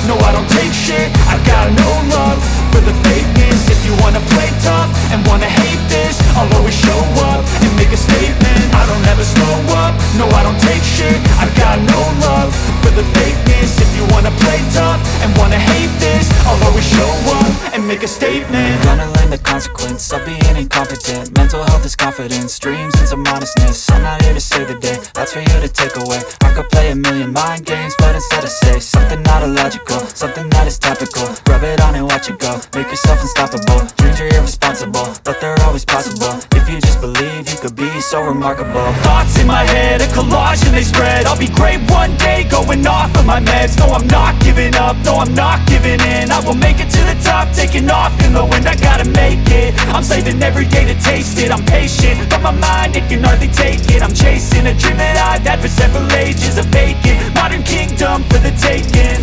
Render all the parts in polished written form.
No, I don't take shit, I got no love for the fakeness. If you wanna play tough and wanna hate this, I'll always show up and make a statement. I don't ever slow up, no, I don't take shit, I got no love for the fakeness. If you wanna play tough and wanna hate this, I'll always show up and make a statement. Gonna learn the consequence of being incompetent. Mental health is confidence, dreams into modestness. I'm not here to save the day, that's for you to take away. I could play a million mind games, but instead I say something not illogical, something that is topical. Rub it on and watch it go, make yourself unstoppable. Dreams are irresponsible, but they're always possible. If you just believe, you could be so remarkable. Thoughts in my head, a collage and they spread. I'll be great one day, going off of my meds. No, I'm not giving up, no, I'm not giving in. I will make it to the top, taking off in the wind. I gotta make it, I'm saving every day to taste it. I'm patient, but my mind, it can hardly take it. I'm chasing a dream that I've had for several ages. A vacant, modern kingdom for the taking.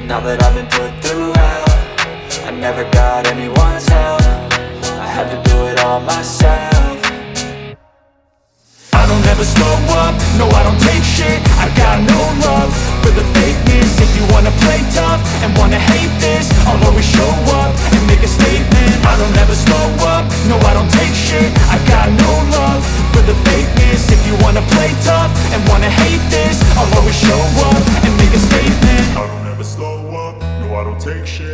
Now that I've been put through hell, I never got anyone's help, I had to do it all myself. I don't ever slow up, no, I don't take shit, I got no love for the fakeness. If you wanna play tough and wanna hate this, I'll always show up and make a statement. I don't ever slow up, no, I don't take shit, I got no love for the fakeness. If you wanna play tough and wanna hate this, I'll always show up and make a statement. I don't ever slow up, no, I don't take shit,